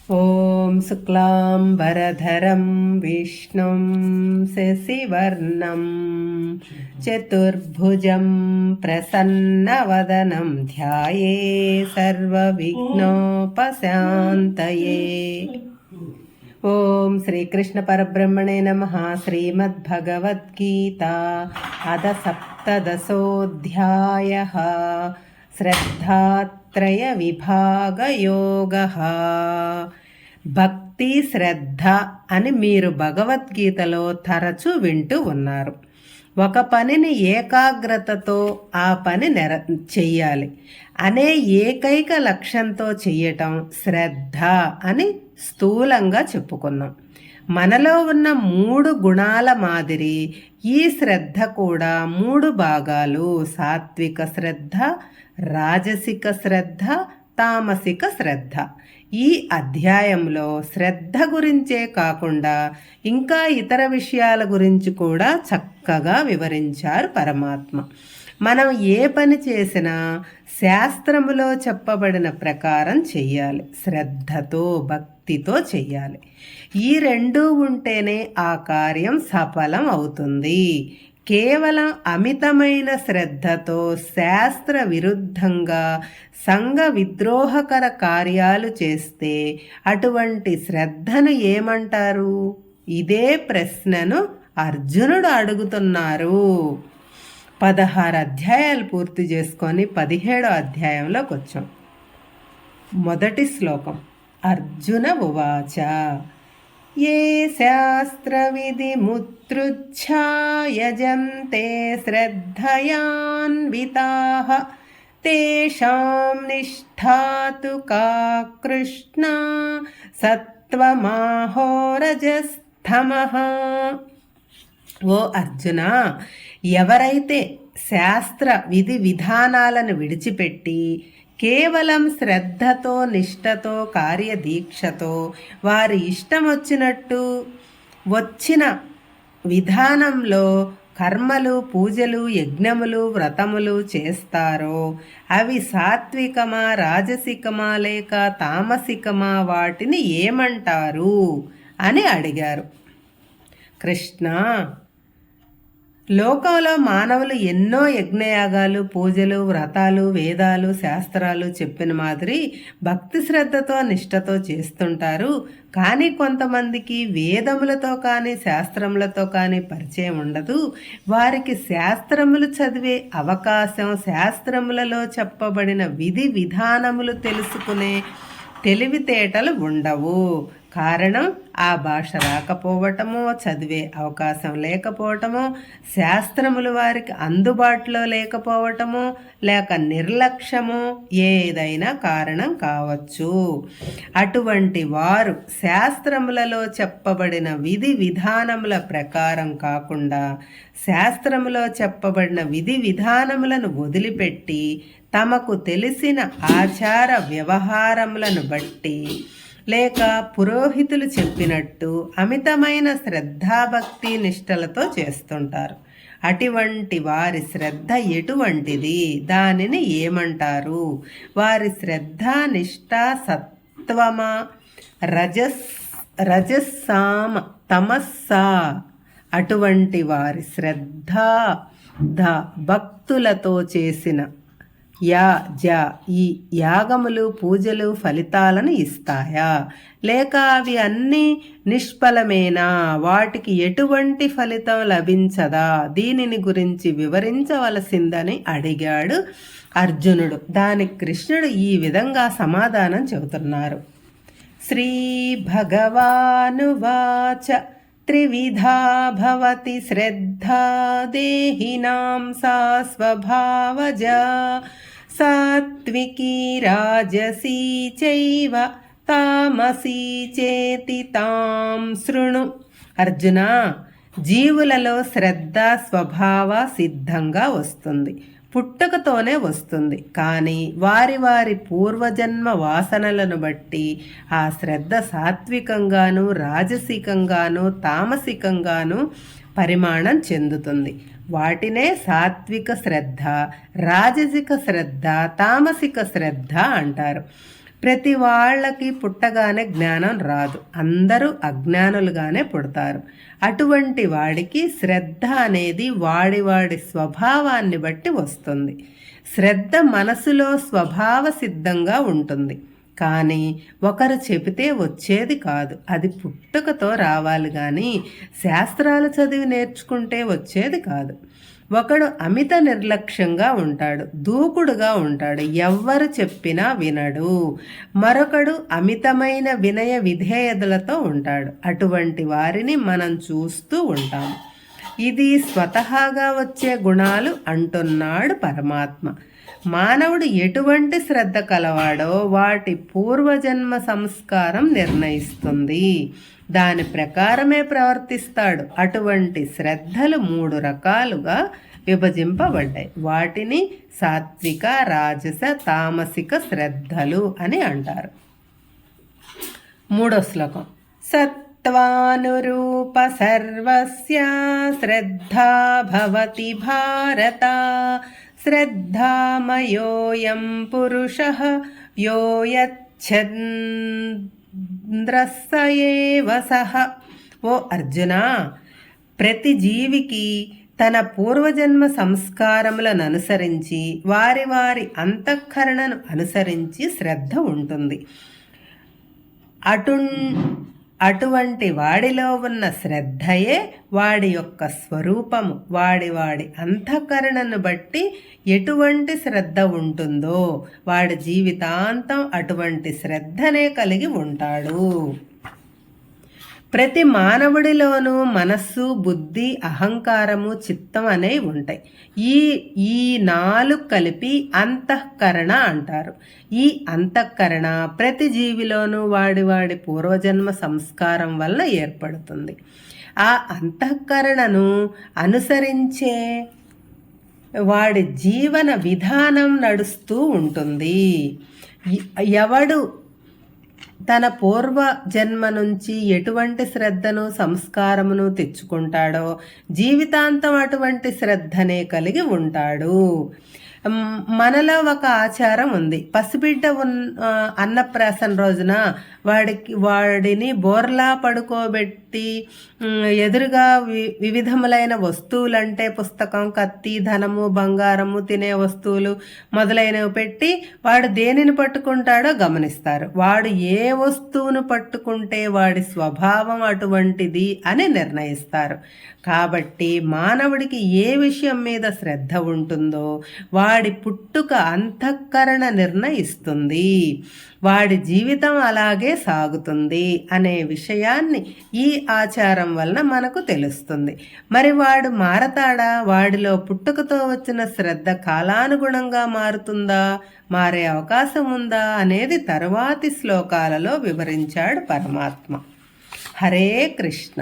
ఓం శుక్లాంబరధరం విష్ణుం శశివర్ణం చతుర్భుజం ప్రసన్నవదనం ధ్యాయే సర్వవిఘ్నోపశాంతయే. ఓం శ్రీకృష్ణ పరబ్రహ్మణే నమః. శ్రీమద్భగవద్గీత అథ సప్తదశోऽధ్యాయః. శ్రద్ధాత్రయ విభాగయోగః. భక్తి శ్రద్ధ అని మీరు భగవద్గీతలో తరచూ వింటూ ఉన్నారు. ఒక పనిని ఏకాగ్రతతో ఆ పని చెయ్యాలి అనే ఏకైక లక్ష్యంతో చెయ్యటం శ్రద్ధ అని స్థూలంగా చెప్పుకున్నాం. మనలో ఉన్న 3 గుణాల మాదిరి ఈ శ్రద్ధ కూడా 3 భాగాలు: సాత్విక శ్రద్ధ, రాజసిక శ్రద్ధ, తామసిక శ్రద్ధ. ఈ అధ్యాయంలో శ్రద్ధ గురించే కాకుండా ఇంకా ఇతర విషయాల గురించి కూడా చక్కగా వివరించారు పరమాత్మ. మనం ఏ పని చేసినా శాస్త్రములో చెప్పబడిన ప్రకారం చెయ్యాలి. శ్రద్ధతో భక్తితో చెయ్యాలి. ఈ రెండూ ఉంటేనే ఆ కార్యం సఫలం అవుతుంది. కేవలం అమితమైన శ్రద్ధతో శాస్త్ర విరుద్ధంగా సంఘ విద్రోహకర కార్యాలు చేస్తే అటువంటి శ్రద్ధను ఏమంటారు? ఇదే ప్రశ్నను అర్జునుడు అడుగుతున్నారు. 16 అధ్యాయాలు పూర్తి చేసుకొని 17వ అధ్యాయంలోకి వచ్చాం. మొదటి శ్లోకం. అర్జున ఉవాచ ఏ శాస్త్రవిధిముత్సృజ్య యజంతే శ్రద్ధయాన్వితాః తేషాం నిష్ఠా తు కా కృష్ణ సత్వమాహో రజస్తమః. ఓ అర్జున, ఎవరైతే శాస్త్ర విధి విధానాలను విడిచిపెట్టి కేవలం శ్రద్ధతో నిష్ఠతో కార్యదీక్షతో వారి ఇష్టం వచ్చిన విధానంలో కర్మలు, పూజలు, యజ్ఞములు, వ్రతములు చేస్తారో అవి సాత్వికమా, రాజసికమా లేక తామసికమా, వాటిని ఏమంటారు అని అడిగారు. కృష్ణ, లోకంలో మానవులు ఎన్నో యజ్ఞయాగాలు, పూజలు, వ్రతాలు, వేదాలు, శాస్త్రాలు చెప్పిన మాదిరి భక్తి శ్రద్ధతో నిష్ఠతో చేస్తుంటారు. కానీ కొంతమందికి వేదములతో కానీ శాస్త్రములతో కానీ పరిచయం ఉండదు. వారికి శాస్త్రములు చదివే అవకాశం, శాస్త్రములలో చెప్పబడిన విధి విధానములు తెలుసుకునే తెలివితేటలు ఉండవు. కారణం ఆ భాష రాకపోవటమో, చదివే అవకాశం లేకపోవటమో, శాస్త్రములు వారికి అందుబాటులో లేకపోవటమో, లేక నిర్లక్ష్యమో ఏదైనా కారణం కావచ్చు. అటువంటి వారు శాస్త్రములలో చెప్పబడిన విధి విధానముల ప్రకారం కాకుండా శాస్త్రములో చెప్పబడిన విధి విధానములను వదిలిపెట్టి తమకు తెలిసిన ఆచార వ్యవహారములను బట్టి లేక పురోహితులు చెప్పినట్టు అమితమైన శ్రద్ధాభక్తి నిష్టలతో చేస్తుంటారు. అటువంటి వారి శ్రద్ధ ఎటువంటిది? దానిని ఏమంటారు? వారి శ్రద్ధ నిష్ఠ సత్వమా, రజస్సామ, తమస్సా? అటువంటి వారి శ్రద్ధ భక్తులతో చేసిన ఈ యాగములు, పూజలు ఫలితాలను ఇస్తాయా? లేక అవి అన్నీ నిష్ఫలమేనా? వాటికి ఎటువంటి ఫలితం లభించదా? దీనిని గురించి వివరించవలసిందని అడిగాడు అర్జునుడు. దానికి కృష్ణుడు ఈ విధంగా సమాధానం చెబుతున్నారు. శ్రీ భగవానువాచ త్రివిధా భవతి శ్రద్ధా దేహినాం సా స్వభావజా సాత్వికీ రాజసీ చైవ తామసీ చేతి తాం శృణు. అర్జున, జీవులలో శ్రద్ధ స్వభావ సిద్ధంగా వస్తుంది, పుట్టుకతోనే వస్తుంది. కానీ వారి వారి పూర్వజన్మ వాసనలను బట్టి ఆ శ్రద్ధ సాత్వికంగాను, రాజసికంగాను, తామసికంగాను పరిమాణం చెందుతుంది. వాటినే సాత్విక శ్రద్ధ, రాజసిక శ్రద్ధ, తామసిక శ్రద్ధ అంటారు. ప్రతి వాళ్ళకి పుట్టగానే జ్ఞానం రాదు, అందరూ అజ్ఞానులుగానే పుడతారు. అటువంటి వాడికి శ్రద్ధ అనేది వాడి స్వభావాన్ని బట్టి వస్తుంది. శ్రద్ధ మనసులో స్వభావ సిద్ధంగా ఉంటుంది, కానీ ఒకరు చెబితే వచ్చేది కాదు. అది పుట్టుకతో రావాలి కానీ శాస్త్రాలు చదివి నేర్చుకుంటే వచ్చేది కాదు. ఒకడు అమిత నిర్లక్ష్యంగా ఉంటాడు, దూకుడుగా ఉంటాడు, ఎవ్వరు చెప్పినా వినడు. మరొకడు అమితమైన వినయ విధేయతలతో ఉంటాడు. అటువంటి వారిని మనం చూస్తూ ఉంటాము. ఇది స్వతహాగా వచ్చే గుణాలు అంటున్నాడు పరమాత్మ. మానవుడు ఎటువంటి శ్రద్ధ కలవాడో వాటి పూర్వజన్మ సంస్కారం నిర్ణయిస్తుంది, దాని ప్రకారమే ప్రవర్తిస్తాడు. అటువంటి శ్రద్ధలు 3 రకాలుగా విభజింపబడ్డాయి. వాటిని సాత్విక, రాజస, తామసిక శ్రద్ధలు అని అంటారు. 3వ శ్లోకం. సత్వానురూప సర్వస్య శ్రద్ధా భవతి భారత, శ్రద్ధామయోయం పురుషః యో యచ్ఛంద్రస్యేవ సః. ఓ అర్జున, ప్రతి జీవికి తన పూర్వజన్మ సంస్కారములను అనుసరించి వారి అంతఃకరణను అనుసరించి శ్రద్ధ ఉంటుంది. అటువంటి వాడిలో ఉన్న శ్రద్ధయే వాడి యొక్క స్వరూపము. వాడి అంతఃకరణను బట్టి ఎటువంటి శ్రద్ధ ఉంటుందో వాడి జీవితాంతం అటువంటి శ్రద్ధనే కలిగి ఉంటాడు. ప్రతి మానవుడిలోనూ మనస్సు, బుద్ధి, అహంకారము, చిత్తం అనేవి ఉంటాయి. ఈ 4 కలిపి అంతఃకరణ అంటారు. ఈ అంతఃకరణ ప్రతి జీవిలోనూ వాడి పూర్వజన్మ సంస్కారం వల్ల ఏర్పడుతుంది. ఆ అంతఃకరణను అనుసరించే వాడి జీవన విధానం నడుస్తూ ఉంటుంది. ఎవడు తన పూర్వ జన్మ నుంచి ఎటువంటి శ్రద్ధను, సంస్కారమును తెచ్చుకుంటాడో జీవితాంతం అటువంటి శ్రద్ధనే కలిగి ఉంటాడు. మనలో ఒక ఆచారం ఉంది. పసిబిడ్డ అన్నప్రాసన రోజున వాడిని బోర్లా పడుకోబెట్టి ఎదురుగా వివిధములైన వస్తువులంటే పుస్తకం, కత్తి, ధనము, బంగారము, తినే వస్తువులు మొదలైనవి పెట్టి వాడు దేనిని పట్టుకుంటాడో గమనిస్తారు. వాడు ఏ వస్తువును పట్టుకుంటే వాడి స్వభావం అటువంటిది అని నిర్ణయిస్తారు. కాబట్టి మానవుడికి ఏ విషయం మీద శ్రద్ధ ఉంటుందో వాడి పుట్టుక అంతఃకరణ నిర్ణయిస్తుంది, వాడి జీవితం అలాగే సాగుతుంది అనే విషయాన్ని ఈ ఆచారం వలన మనకు తెలుస్తుంది. మరి వాడు మారతాడా? వాడిలో పుట్టుకతో వచ్చిన శ్రద్ధ కాలానుగుణంగా మారుతుందా, మారే అవకాశం ఉందా అనేది తరువాతి శ్లోకాలలో వివరించాడు పరమాత్మ. హరే కృష్ణ.